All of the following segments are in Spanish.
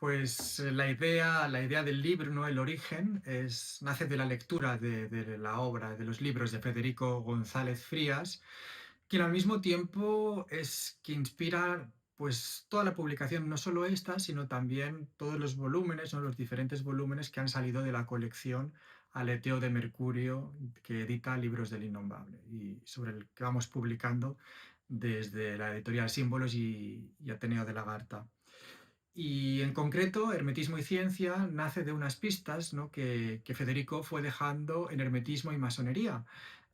Pues la idea del libro, ¿no? El origen, nace de la lectura de la obra, de los libros de Federico González Frías, quien al mismo tiempo es que inspira pues toda la publicación, no solo esta, sino también todos los volúmenes, ¿no? Los diferentes volúmenes que han salido de la colección Aleteo de Mercurio, que edita Libros del Innombrable, y sobre el que vamos publicando desde la editorial Símbolos y Ateneo de Lagarta. Y en concreto, Hermetismo y Ciencia nace de unas pistas, ¿no? que Federico fue dejando en Hermetismo y Masonería.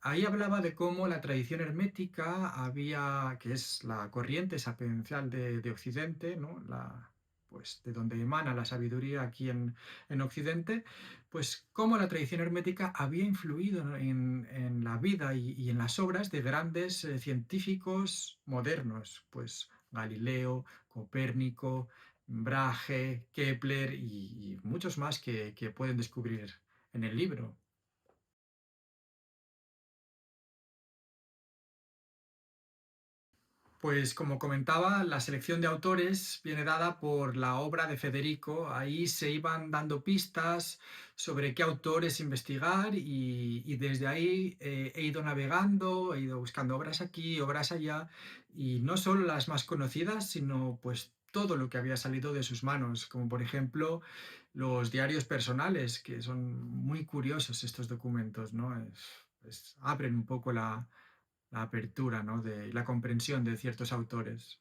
Ahí hablaba de cómo la tradición hermética había, que es la corriente sapiencial de Occidente, ¿no? Pues de donde emana la sabiduría aquí en Occidente, pues cómo la tradición hermética había influido, ¿no? en la vida y en las obras de grandes científicos modernos, pues Galileo, Copérnico, Brahe, Kepler y muchos más que pueden descubrir en el libro. Pues como comentaba, la selección de autores viene dada por la obra de Federico. Ahí se iban dando pistas sobre qué autores investigar y desde ahí he ido navegando, he ido buscando obras aquí, obras allá y no solo las más conocidas, sino pues todo lo que había salido de sus manos, como por ejemplo los diarios personales, que son muy curiosos estos documentos, ¿no? Abren un poco la apertura, ¿no? De la comprensión de ciertos autores.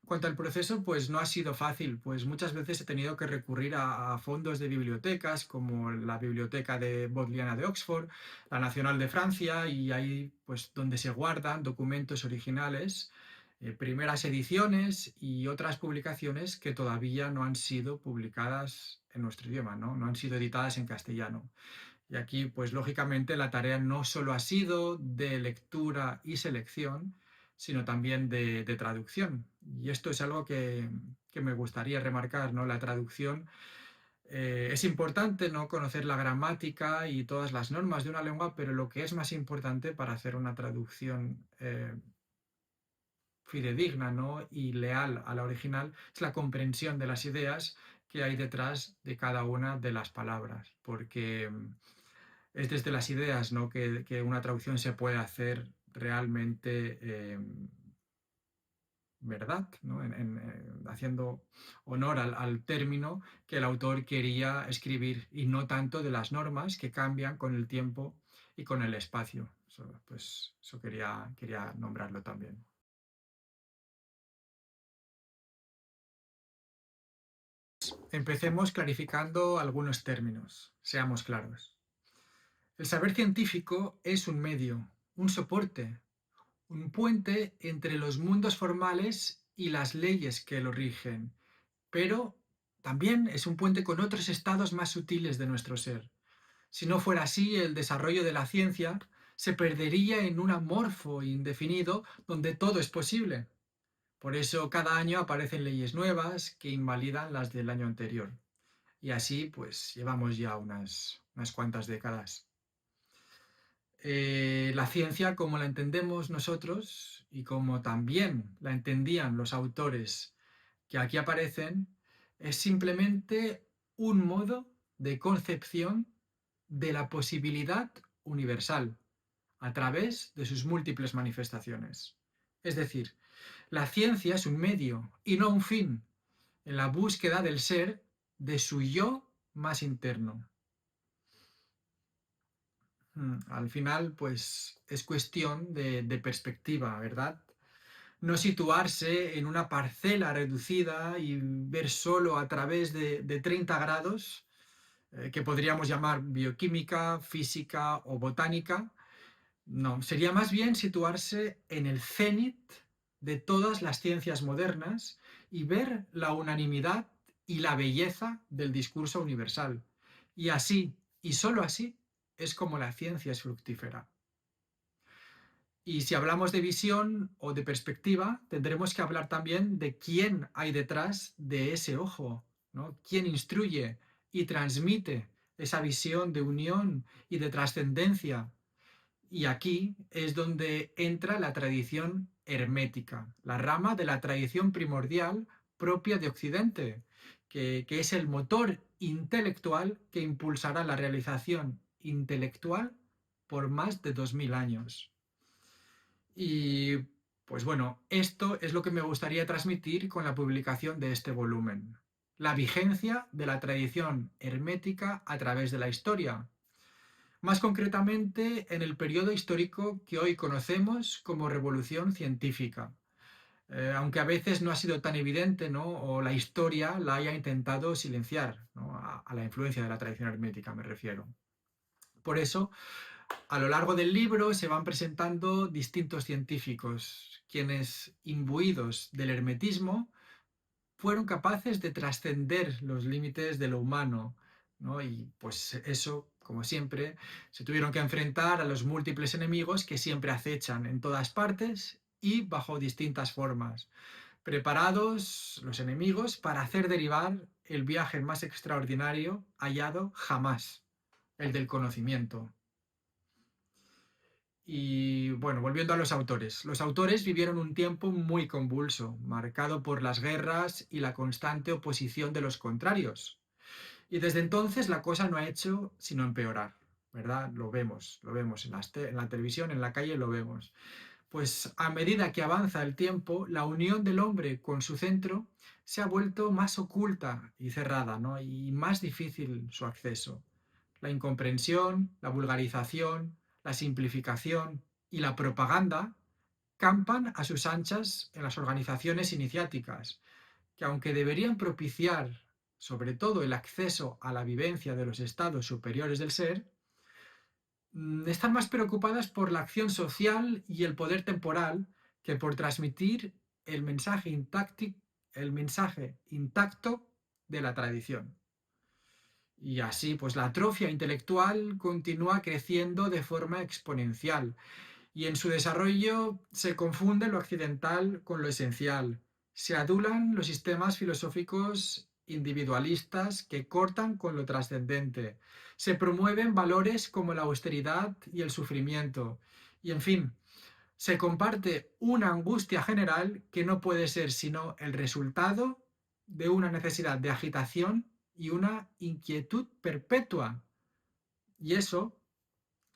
En cuanto al proceso, pues no ha sido fácil, pues muchas veces he tenido que recurrir a fondos de bibliotecas, como la Biblioteca de Bodleiana de Oxford, la Nacional de Francia, y ahí pues donde se guardan documentos originales, primeras ediciones y otras publicaciones que todavía no han sido publicadas en nuestro idioma, ¿no? No han sido editadas en castellano. Y aquí, pues lógicamente, la tarea no solo ha sido de lectura y selección, sino también de traducción. Y esto es algo que me gustaría remarcar, ¿no? La traducción es importante, ¿no? Conocer la gramática y todas las normas de una lengua, pero lo que es más importante para hacer una traducción fidedigna, ¿no? Y leal a la original es la comprensión de las ideas que hay detrás de cada una de las palabras, porque es desde las ideas, ¿no? que una traducción se puede hacer realmente verdad, ¿no? Haciendo honor al término que el autor quería escribir y no tanto de las normas que cambian con el tiempo y con el espacio. Eso quería nombrarlo también. Empecemos clarificando algunos términos, seamos claros. El saber científico es un medio, un soporte, un puente entre los mundos formales y las leyes que lo rigen, pero también es un puente con otros estados más sutiles de nuestro ser. Si no fuera así, el desarrollo de la ciencia se perdería en un amorfo indefinido donde todo es posible. Por eso cada año aparecen leyes nuevas que invalidan las del año anterior. Y así pues llevamos ya unas cuantas décadas. La ciencia, como la entendemos nosotros y como también la entendían los autores que aquí aparecen, es simplemente un modo de concepción de la posibilidad universal a través de sus múltiples manifestaciones. Es decir, la ciencia es un medio y no un fin en la búsqueda del ser de su yo más interno. Al final, pues es cuestión de perspectiva, ¿verdad? No situarse en una parcela reducida y ver solo a través de 30 grados, que podríamos llamar bioquímica, física o botánica. No, sería más bien situarse en el cenit de todas las ciencias modernas y ver la unanimidad y la belleza del discurso universal. Y así, y sólo así, es como la ciencia es fructífera. Y si hablamos de visión o de perspectiva, tendremos que hablar también de quién hay detrás de ese ojo, ¿no? Quién instruye y transmite esa visión de unión y de trascendencia. Y aquí es donde entra la tradición hermética, la rama de la tradición primordial propia de Occidente, que es el motor intelectual que impulsará la realización intelectual por más de 2000 años. Y pues bueno, esto es lo que me gustaría transmitir con la publicación de este volumen. La vigencia de la tradición hermética a través de la historia. Más concretamente, en el periodo histórico que hoy conocemos como Revolución Científica. Aunque a veces no ha sido tan evidente, ¿no? O la historia la haya intentado silenciar, ¿no? A la influencia de la tradición hermética, me refiero. Por eso, a lo largo del libro se van presentando distintos científicos, quienes, imbuidos del hermetismo, fueron capaces de trascender los límites de lo humano, ¿no? Y pues eso, como siempre, se tuvieron que enfrentar a los múltiples enemigos que siempre acechan en todas partes y bajo distintas formas. Preparados los enemigos para hacer derivar el viaje más extraordinario hallado jamás, el del conocimiento. Y bueno, volviendo a los autores. Los autores vivieron un tiempo muy convulso, marcado por las guerras y la constante oposición de los contrarios. Y desde entonces la cosa no ha hecho sino empeorar, ¿verdad? Lo vemos en la televisión, en la calle lo vemos. Pues a medida que avanza el tiempo, la unión del hombre con su centro se ha vuelto más oculta y cerrada, ¿no? Y más difícil su acceso. La incomprensión, la vulgarización, la simplificación y la propaganda campan a sus anchas en las organizaciones iniciáticas, que aunque deberían propiciar sobre todo el acceso a la vivencia de los estados superiores del ser, están más preocupadas por la acción social y el poder temporal que por transmitir el mensaje intacto de la tradición. Y así, pues la atrofia intelectual continúa creciendo de forma exponencial y en su desarrollo se confunde lo occidental con lo esencial. Se adulan los sistemas filosóficos individualistas que cortan con lo trascendente. Se promueven valores como la austeridad y el sufrimiento. Y en fin, se comparte una angustia general que no puede ser sino el resultado de una necesidad de agitación y una inquietud perpetua. Y eso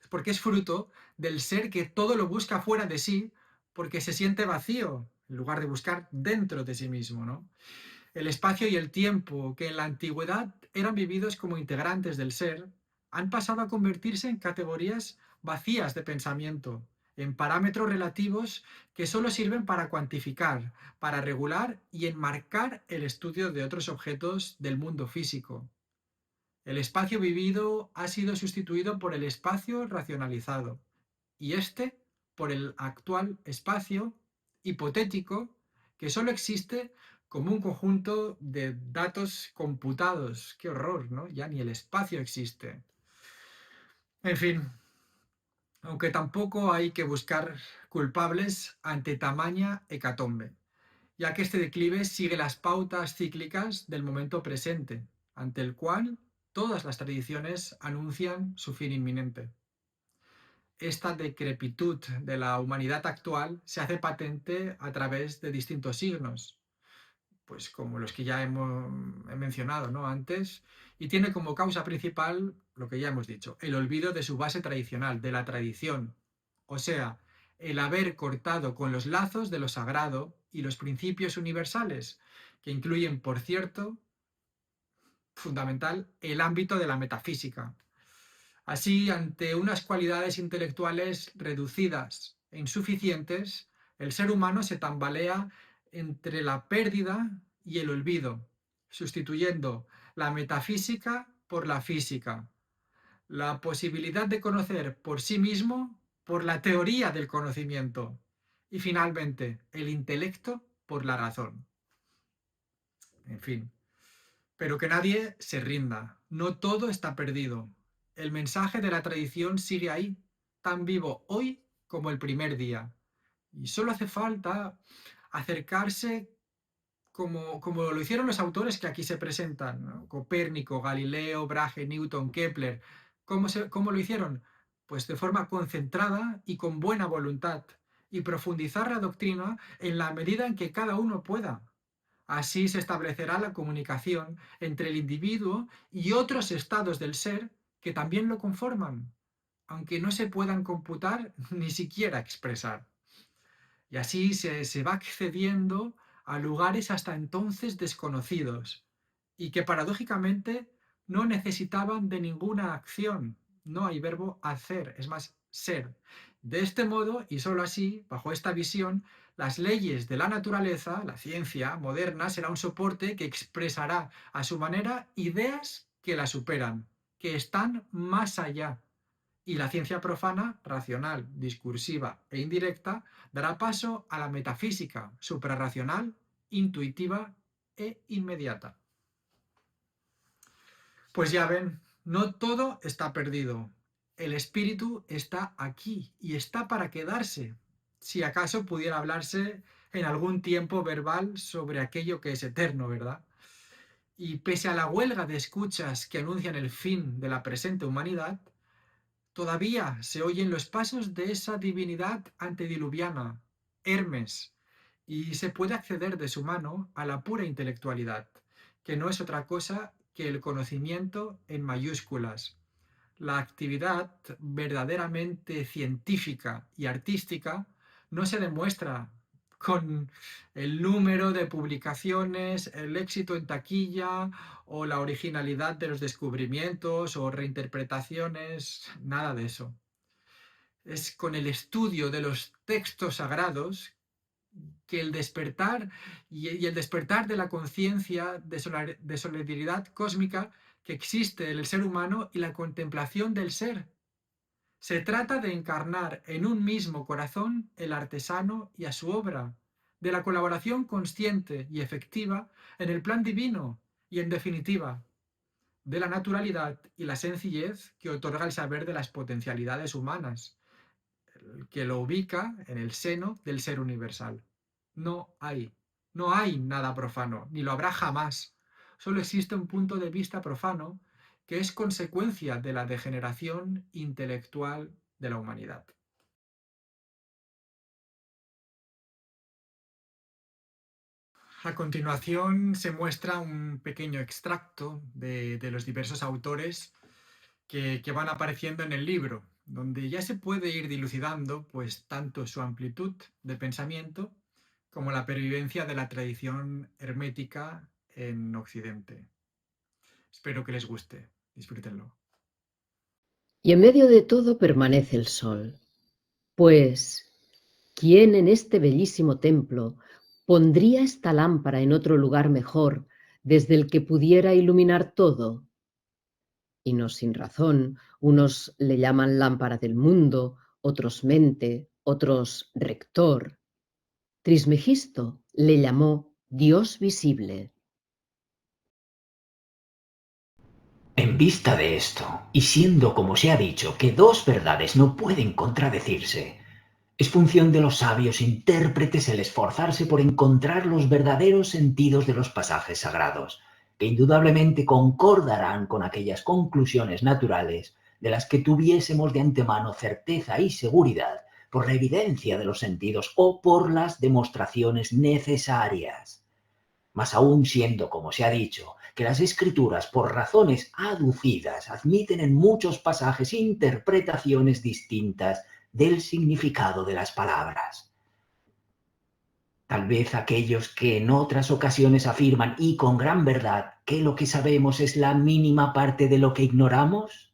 es porque es fruto del ser que todo lo busca fuera de sí porque se siente vacío en lugar de buscar dentro de sí mismo, ¿no? El espacio y el tiempo, que en la antigüedad eran vividos como integrantes del ser, han pasado a convertirse en categorías vacías de pensamiento, en parámetros relativos que solo sirven para cuantificar, para regular y enmarcar el estudio de otros objetos del mundo físico. El espacio vivido ha sido sustituido por el espacio racionalizado y este por el actual espacio hipotético que solo existe como un conjunto de datos computados. ¡Qué horror!, ¿no? Ya ni el espacio existe. En fin, aunque tampoco hay que buscar culpables ante tamaña hecatombe, ya que este declive sigue las pautas cíclicas del momento presente, ante el cual todas las tradiciones anuncian su fin inminente. Esta decrepitud de la humanidad actual se hace patente a través de distintos signos, pues como los que ya he mencionado, ¿no? Antes, y tiene como causa principal lo que ya hemos dicho, el olvido de su base tradicional, de la tradición, o sea, el haber cortado con los lazos de lo sagrado y los principios universales, que incluyen, por cierto, fundamental, el ámbito de la metafísica. Así, ante unas cualidades intelectuales reducidas e insuficientes, el ser humano se tambalea entre la pérdida y el olvido, sustituyendo la metafísica por la física, la posibilidad de conocer por sí mismo por la teoría del conocimiento y finalmente el intelecto por la razón. En fin, pero que nadie se rinda, no todo está perdido. El mensaje de la tradición sigue ahí, tan vivo hoy como el primer día. Y solo hace falta acercarse como lo hicieron los autores que aquí se presentan, ¿no? Copérnico, Galileo, Brahe, Newton, Kepler. ¿Cómo lo hicieron? Pues de forma concentrada y con buena voluntad, y profundizar la doctrina en la medida en que cada uno pueda, Así se establecerá la comunicación entre el individuo y otros estados del ser que también lo conforman, aunque no se puedan computar ni siquiera expresar. Y así se va accediendo a lugares hasta entonces desconocidos y que paradójicamente no necesitaban de ninguna acción. No hay verbo hacer, es más, ser. De este modo, y sólo así, bajo esta visión, las leyes de la naturaleza, la ciencia moderna, será un soporte que expresará a su manera ideas que la superan, que están más allá. Y la ciencia profana, racional, discursiva e indirecta, dará paso a la metafísica, suprarracional, intuitiva e inmediata. Pues ya ven, no todo está perdido. El espíritu está aquí y está para quedarse. Si acaso pudiera hablarse en algún tiempo verbal sobre aquello que es eterno, ¿verdad? Y pese a la huelga de escuchas que anuncian el fin de la presente humanidad, todavía se oyen los pasos de esa divinidad antediluviana, Hermes, y se puede acceder de su mano a la pura intelectualidad, que no es otra cosa que el conocimiento en mayúsculas. La actividad verdaderamente científica y artística no se demuestra con el número de publicaciones, el éxito en taquilla o la originalidad de los descubrimientos o reinterpretaciones, nada de eso. Es con el estudio de los textos sagrados que el despertar y el despertar de la conciencia de solidaridad cósmica que existe en el ser humano y la contemplación del ser. Se trata de encarnar en un mismo corazón el artesano y a su obra, de la colaboración consciente y efectiva en el plan divino y, en definitiva, de la naturalidad y la sencillez que otorga el saber de las potencialidades humanas, que lo ubica en el seno del ser universal. No hay, no hay nada profano, ni lo habrá jamás. Solo existe un punto de vista profano que es consecuencia de la degeneración intelectual de la humanidad. A continuación se muestra un pequeño extracto de los diversos autores que van apareciendo en el libro, donde ya se puede ir dilucidando pues tanto su amplitud de pensamiento como la pervivencia de la tradición hermética en Occidente. Espero que les guste. Disfrútenlo. Y en medio de todo permanece el sol. Pues, ¿quién en este bellísimo templo pondría esta lámpara en otro lugar mejor desde el que pudiera iluminar todo? Y no sin razón, unos le llaman lámpara del mundo, otros mente, otros rector. Trismegisto le llamó Dios visible. En vista de esto, y siendo como se ha dicho que dos verdades no pueden contradecirse, es función de los sabios intérpretes el esforzarse por encontrar los verdaderos sentidos de los pasajes sagrados, que indudablemente concordarán con aquellas conclusiones naturales de las que tuviésemos de antemano certeza y seguridad por la evidencia de los sentidos o por las demostraciones necesarias. Mas aún siendo, como se ha dicho, que las escrituras, por razones aducidas, admiten en muchos pasajes interpretaciones distintas del significado de las palabras. Tal vez aquellos que en otras ocasiones afirman, y con gran verdad, que lo que sabemos es la mínima parte de lo que ignoramos.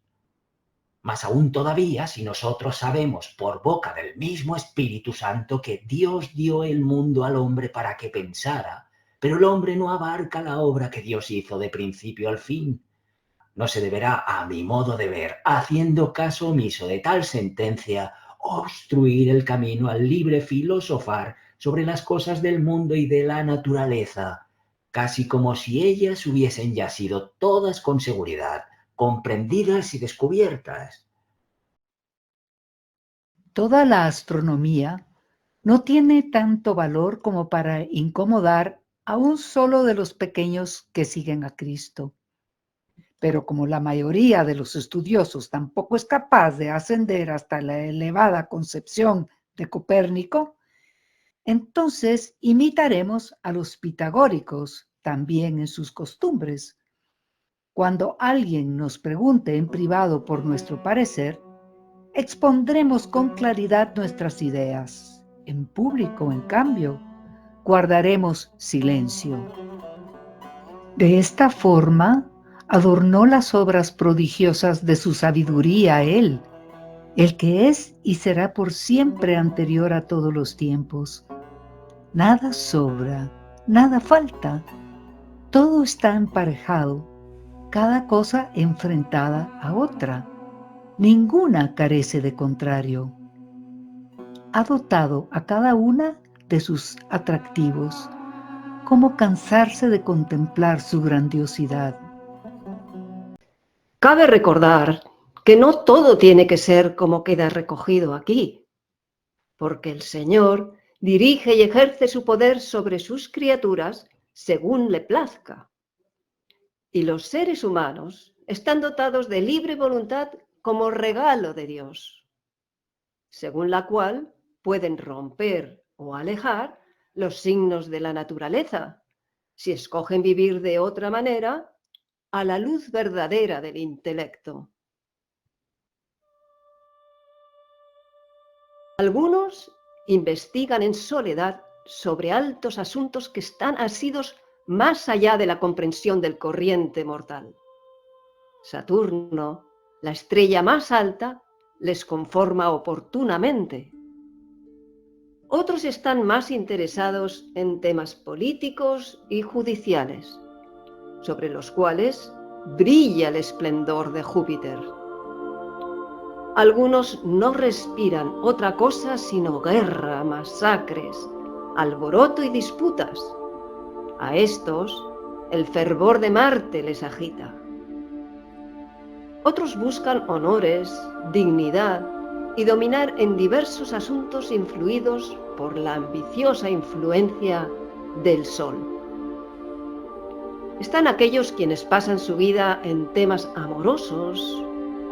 Mas aún todavía, si nosotros sabemos por boca del mismo Espíritu Santo que Dios dio el mundo al hombre para que pensara, pero el hombre no abarca la obra que Dios hizo de principio al fin, no se deberá, a mi modo de ver, haciendo caso omiso de tal sentencia, obstruir el camino al libre filosofar sobre las cosas del mundo y de la naturaleza, casi como si ellas hubiesen ya sido todas con seguridad comprendidas y descubiertas. Toda la astronomía no tiene tanto valor como para incomodar a un solo de los pequeños que siguen a Cristo. Pero como la mayoría de los estudiosos tampoco es capaz de ascender hasta la elevada concepción de Copérnico, entonces imitaremos a los pitagóricos también en sus costumbres. Cuando alguien nos pregunte en privado por nuestro parecer, expondremos con claridad nuestras ideas. En público, en cambio, guardaremos silencio. De esta forma, adornó las obras prodigiosas de su sabiduría él, el que es y será por siempre anterior a todos los tiempos. Nada sobra, nada falta, todo está emparejado, cada cosa enfrentada a otra, ninguna carece de contrario. Ha dotado a cada una de sus atractivos. ¿Cómo cansarse de contemplar su grandiosidad? Cabe recordar que no todo tiene que ser como queda recogido aquí, porque el Señor dirige y ejerce su poder sobre sus criaturas según le plazca. Y los seres humanos están dotados de libre voluntad como regalo de Dios, según la cual pueden romper o alejar los signos de la naturaleza, si escogen vivir de otra manera, a la luz verdadera del intelecto. Algunos investigan en soledad sobre altos asuntos que están asidos más allá de la comprensión del corriente mortal. Saturno, la estrella más alta, les conforma oportunamente. Otros están más interesados en temas políticos y judiciales, sobre los cuales brilla el esplendor de Júpiter. Algunos no respiran otra cosa sino guerra, masacres, alboroto y disputas. A estos, el fervor de Marte les agita. Otros buscan honores, dignidad y dominar en diversos asuntos influidos por la ambiciosa influencia del Sol. Están aquellos quienes pasan su vida en temas amorosos,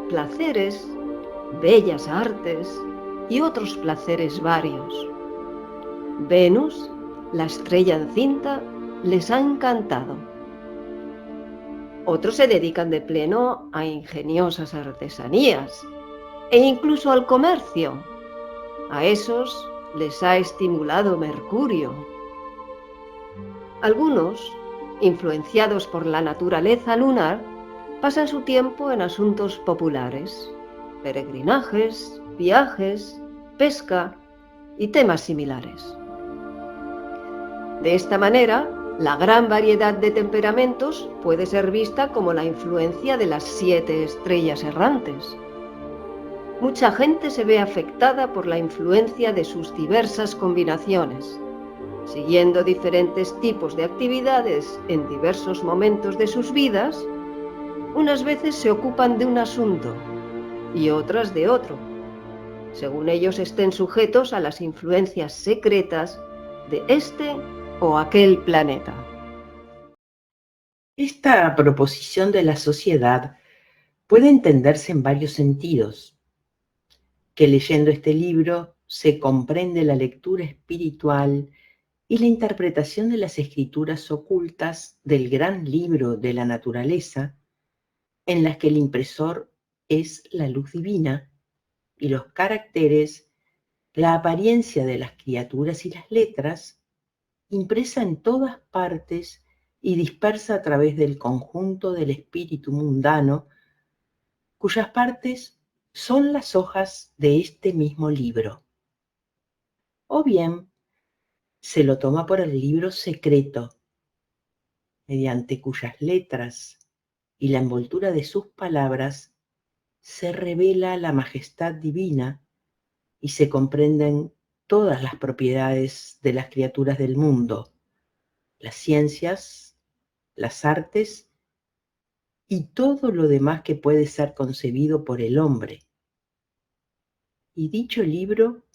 placeres, bellas artes y otros placeres varios. Venus, la estrella encinta, les ha encantado. Otros se dedican de pleno a ingeniosas artesanías e incluso al comercio. A esos les ha estimulado Mercurio. Algunos, influenciados por la naturaleza lunar, pasan su tiempo en asuntos populares, peregrinajes, viajes, pesca y temas similares. De esta manera, la gran variedad de temperamentos puede ser vista como la influencia de las 7 estrellas errantes. Mucha gente se ve afectada por la influencia de sus diversas combinaciones, siguiendo diferentes tipos de actividades en diversos momentos de sus vidas. Unas veces se ocupan de un asunto y otras de otro, según ellos estén sujetos a las influencias secretas de este o aquel planeta. Esta proposición de la sociedad puede entenderse en varios sentidos, que leyendo este libro se comprende la lectura espiritual y la interpretación de las escrituras ocultas del gran libro de la naturaleza, en las que el impresor es la luz divina y los caracteres, la apariencia de las criaturas y las letras, impresa en todas partes y dispersa a través del conjunto del espíritu mundano, cuyas partes son las hojas de este mismo libro. O bien, se lo toma por el libro secreto, mediante cuyas letras y la envoltura de sus palabras se revela la majestad divina y se comprenden todas las propiedades de las criaturas del mundo, las ciencias, las artes y todo lo demás que puede ser concebido por el hombre. Y dicho libro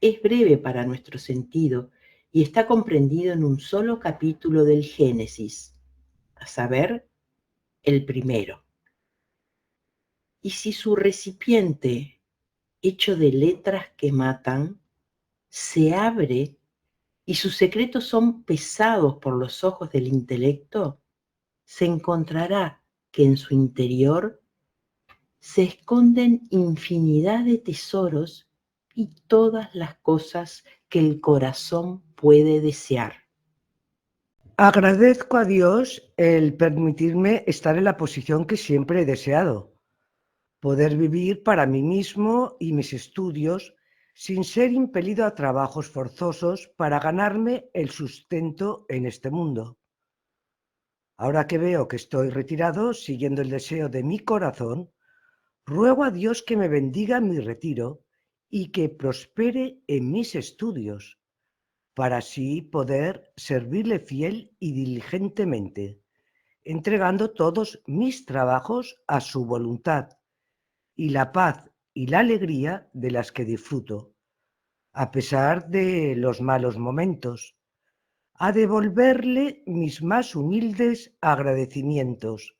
es breve para nuestro sentido y está comprendido en un solo capítulo del Génesis, a saber, el primero. Y si su recipiente, hecho de letras que matan, se abre y sus secretos son pesados por los ojos del intelecto, se encontrará que en su interior se esconden infinidad de tesoros y todas las cosas que el corazón puede desear. Agradezco a Dios el permitirme estar en la posición que siempre he deseado, poder vivir para mí mismo y mis estudios sin ser impelido a trabajos forzosos para ganarme el sustento en este mundo. Ahora que veo que estoy retirado, siguiendo el deseo de mi corazón, ruego a Dios que me bendiga en mi retiro y que prospere en mis estudios, para así poder servirle fiel y diligentemente, entregando todos mis trabajos a su voluntad y la paz y la alegría de las que disfruto, a pesar de los malos momentos, a devolverle mis más humildes agradecimientos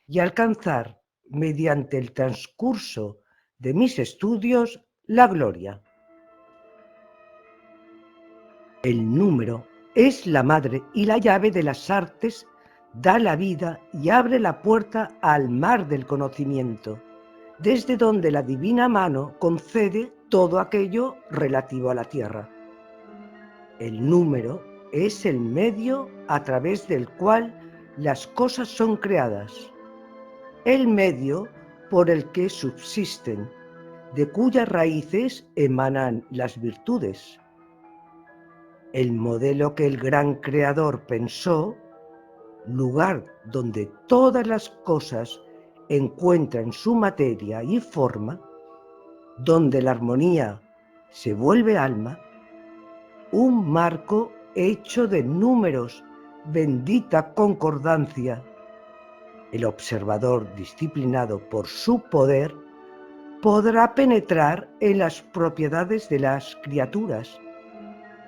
y alcanzar, mediante el transcurso de mis estudios, la gloria. El número es la madre y la llave de las artes, da la vida y abre la puerta al mar del conocimiento, desde donde la divina mano concede todo aquello relativo a la tierra. El número es el medio a través del cual las cosas son creadas, el medio por el que subsisten, de cuyas raíces emanan las virtudes. El modelo que el gran creador pensó, lugar donde todas las cosas encuentran su materia y forma, donde la armonía se vuelve alma, un marco hecho de números, bendita concordancia. El observador, disciplinado por su poder, podrá penetrar en las propiedades de las criaturas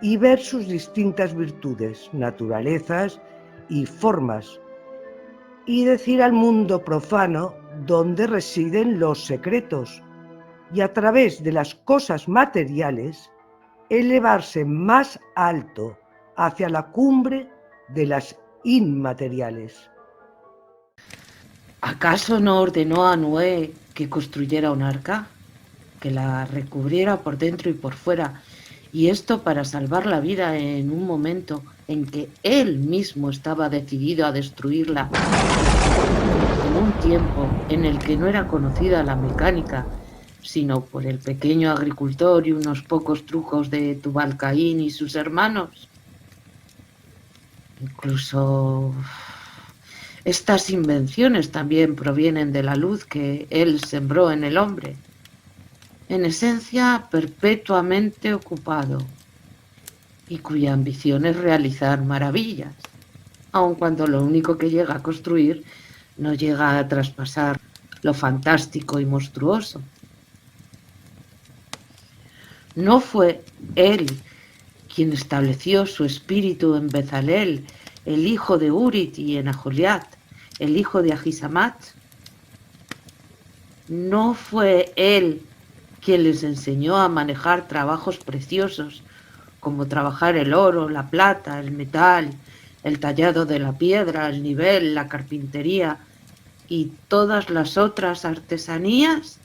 y ver sus distintas virtudes, naturalezas y formas, y decir al mundo profano dónde residen los secretos, y a través de las cosas materiales elevarse más alto hacia la cumbre de las inmateriales. ¿Acaso no ordenó a Noé que construyera un arca, que la recubriera por dentro y por fuera, y esto para salvar la vida en un momento en que él mismo estaba decidido a destruirla, en un tiempo en el que no era conocida la mecánica, sino por el pequeño agricultor y unos pocos trucos de Tubal-Caín y sus hermanos? Incluso estas invenciones también provienen de la luz que él sembró en el hombre, en esencia perpetuamente ocupado, y cuya ambición es realizar maravillas, aun cuando lo único que llega a construir no llega a traspasar lo fantástico y monstruoso. No fue él quien estableció su espíritu en Bezalel, el hijo de Urit, y en Aholiat, el hijo de Ahisamat. No fue él quien les enseñó a manejar trabajos preciosos, como trabajar el oro, la plata, el metal, el tallado de la piedra, el nivel, la carpintería y todas las otras artesanías.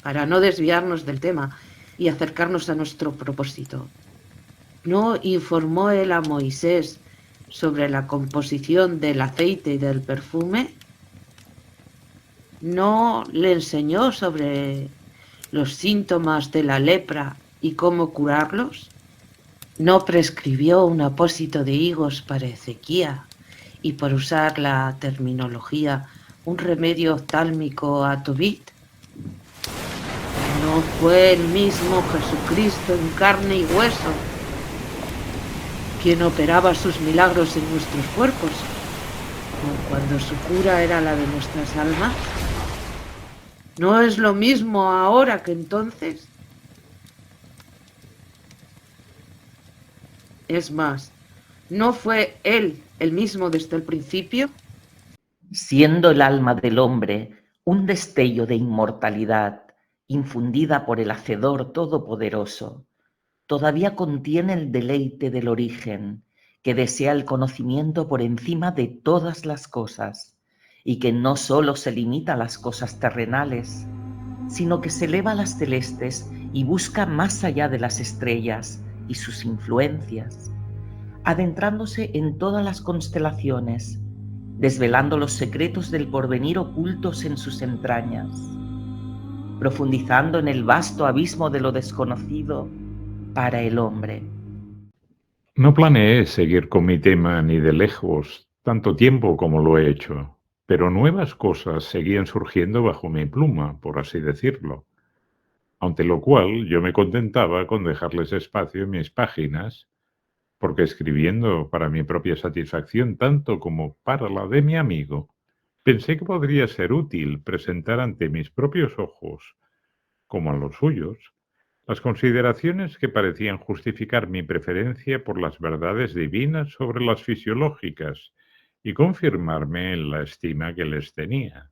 Para no desviarnos del tema y acercarnos a nuestro propósito, ¿no informó él a Moisés sobre la composición del aceite y del perfume? ¿No le enseñó sobre los síntomas de la lepra y cómo curarlos? ¿No prescribió un apósito de higos para Ezequía y, por usar la terminología, un remedio oftálmico a Tobit? ¿No fue el mismo Jesucristo en carne y hueso quien operaba sus milagros en nuestros cuerpos, como cuando su cura era la de nuestras almas? ¿No es lo mismo ahora que entonces? Es más, ¿no fue él el mismo desde el principio? Siendo el alma del hombre un destello de inmortalidad infundida por el Hacedor Todopoderoso, todavía contiene el deleite del origen, que desea el conocimiento por encima de todas las cosas, y que no solo se limita a las cosas terrenales, sino que se eleva a las celestes y busca más allá de las estrellas y sus influencias, adentrándose en todas las constelaciones, desvelando los secretos del porvenir ocultos en sus entrañas, profundizando en el vasto abismo de lo desconocido para el hombre. No planeé seguir con mi tema ni de lejos tanto tiempo como lo he hecho, pero nuevas cosas seguían surgiendo bajo mi pluma, por así decirlo, ante lo cual yo me contentaba con dejarles espacio en mis páginas, porque escribiendo para mi propia satisfacción tanto como para la de mi amigo, pensé que podría ser útil presentar ante mis propios ojos, como a los suyos, las consideraciones que parecían justificar mi preferencia por las verdades divinas sobre las fisiológicas y confirmarme en la estima que les tenía.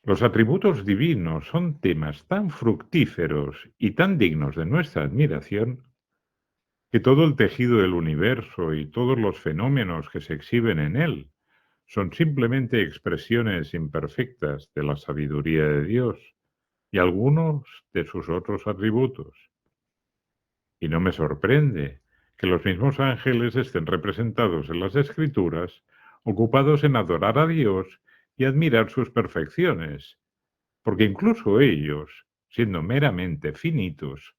Los atributos divinos son temas tan fructíferos y tan dignos de nuestra admiración que todo el tejido del universo y todos los fenómenos que se exhiben en él son simplemente expresiones imperfectas de la sabiduría de Dios y algunos de sus otros atributos. Y no me sorprende que los mismos ángeles estén representados en las Escrituras, ocupados en adorar a Dios y admirar sus perfecciones, porque incluso ellos, siendo meramente finitos,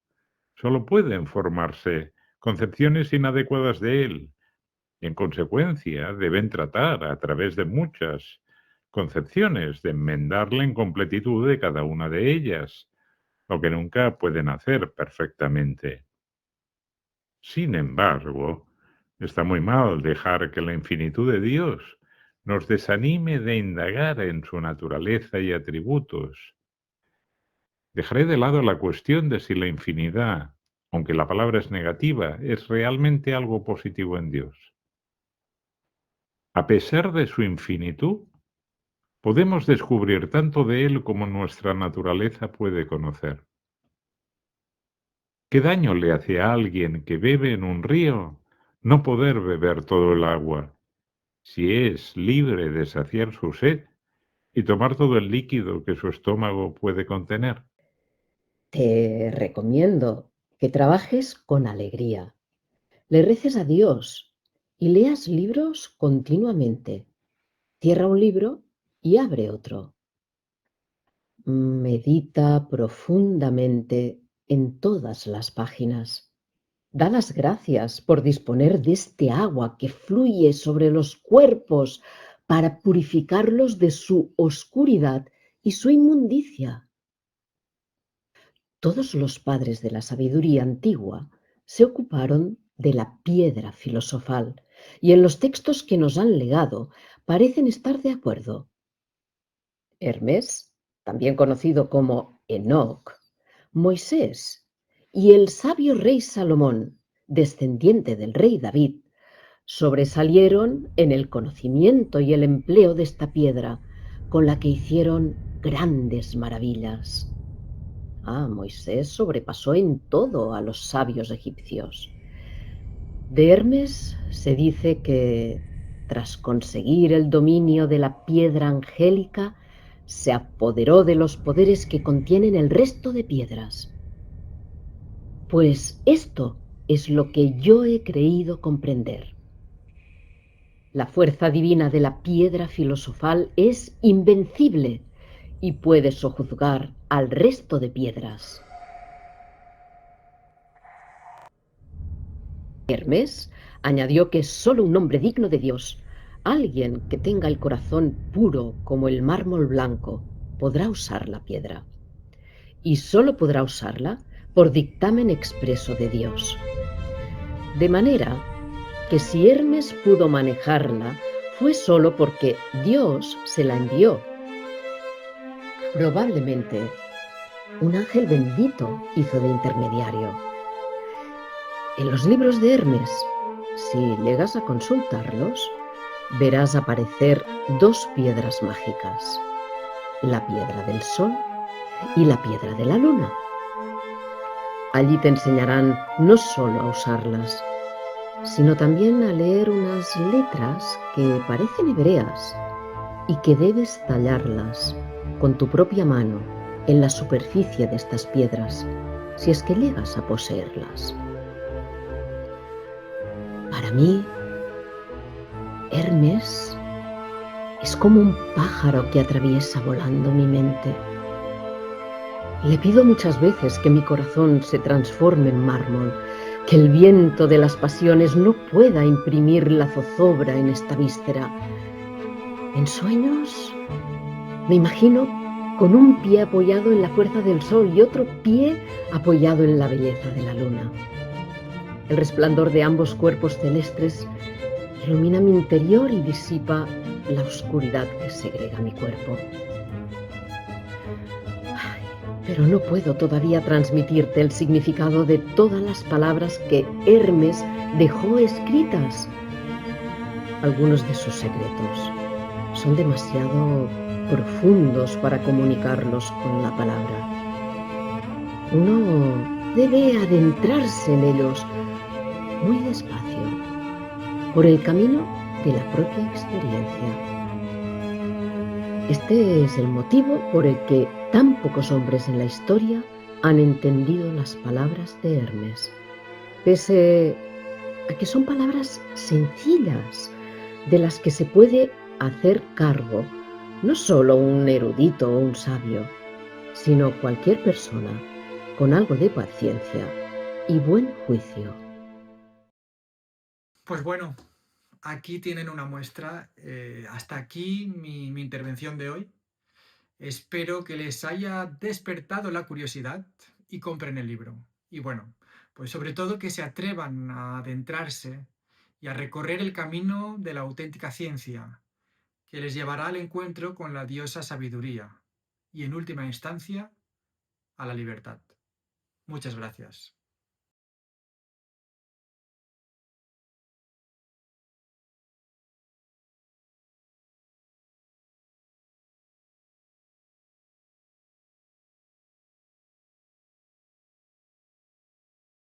solo pueden formarse concepciones inadecuadas de Él, y en consecuencia deben tratar a través de muchas concepciones de enmendar la incompletitud de cada una de ellas, lo que nunca pueden hacer perfectamente. Sin embargo, está muy mal dejar que la infinitud de Dios nos desanime de indagar en su naturaleza y atributos. Dejaré de lado la cuestión de si la infinidad, aunque la palabra es negativa, es realmente algo positivo en Dios. A pesar de su infinitud, podemos descubrir tanto de Él como nuestra naturaleza puede conocer. ¿Qué daño le hace a alguien que bebe en un río no poder beber todo el agua, si es libre de saciar su sed y tomar todo el líquido que su estómago puede contener? Te recomiendo que trabajes con alegría, le reces a Dios y leas libros continuamente. Cierra un libro y abre otro. Medita profundamente en todas las páginas. Da las gracias por disponer de este agua que fluye sobre los cuerpos para purificarlos de su oscuridad y su inmundicia. Todos los padres de la sabiduría antigua se ocuparon de la piedra filosofal y en los textos que nos han legado parecen estar de acuerdo. Hermes, también conocido como Enoc, Moisés y el sabio rey Salomón, descendiente del rey David, sobresalieron en el conocimiento y el empleo de esta piedra, con la que hicieron grandes maravillas. Moisés sobrepasó en todo a los sabios egipcios. De Hermes se dice que, tras conseguir el dominio de la piedra angélica, se apoderó de los poderes que contienen el resto de piedras. Pues esto es lo que yo he creído comprender. La fuerza divina de la piedra filosofal es invencible y puede sojuzgar al resto de piedras. Hermes añadió que solo un hombre digno de Dios, alguien que tenga el corazón puro como el mármol blanco, podrá usar la piedra. Y solo podrá usarla por dictamen expreso de Dios. De manera que si Hermes pudo manejarla, fue solo porque Dios se la envió. Probablemente un ángel bendito hizo de intermediario. En los libros de Hermes, si llegas a consultarlos, verás aparecer dos piedras mágicas. la piedra del sol y la piedra de la luna. Allí te enseñarán no solo a usarlas, sino también a leer unas letras que parecen hebreas y que debes tallarlas con tu propia mano en la superficie de estas piedras, si es que llegas a poseerlas. Para mí, Hermes es como un pájaro que atraviesa volando mi mente. Le pido muchas veces que mi corazón se transforme en mármol, que el viento de las pasiones no pueda imprimir la zozobra en esta víscera. En sueños me imagino con un pie apoyado en la fuerza del sol y otro pie apoyado en la belleza de la luna. El resplandor de ambos cuerpos celestes ilumina mi interior y disipa la oscuridad que segrega mi cuerpo. Pero no puedo todavía transmitirte el significado de todas las palabras que Hermes dejó escritas. Algunos de sus secretos son demasiado profundos para comunicarlos con la palabra. Uno debe adentrarse en ellos muy despacio, por el camino de la propia experiencia. Este es el motivo por el que tan pocos hombres en la historia han entendido las palabras de Hermes, pese a que son palabras sencillas, de las que se puede hacer cargo no solo un erudito o un sabio, sino cualquier persona con algo de paciencia y buen juicio. Pues bueno, aquí tienen una muestra. Hasta aquí mi intervención de hoy. Espero que les haya despertado la curiosidad y compren el libro. Y bueno, pues sobre todo que se atrevan a adentrarse y a recorrer el camino de la auténtica ciencia, que les llevará al encuentro con la diosa sabiduría y, en última instancia, a la libertad. Muchas gracias.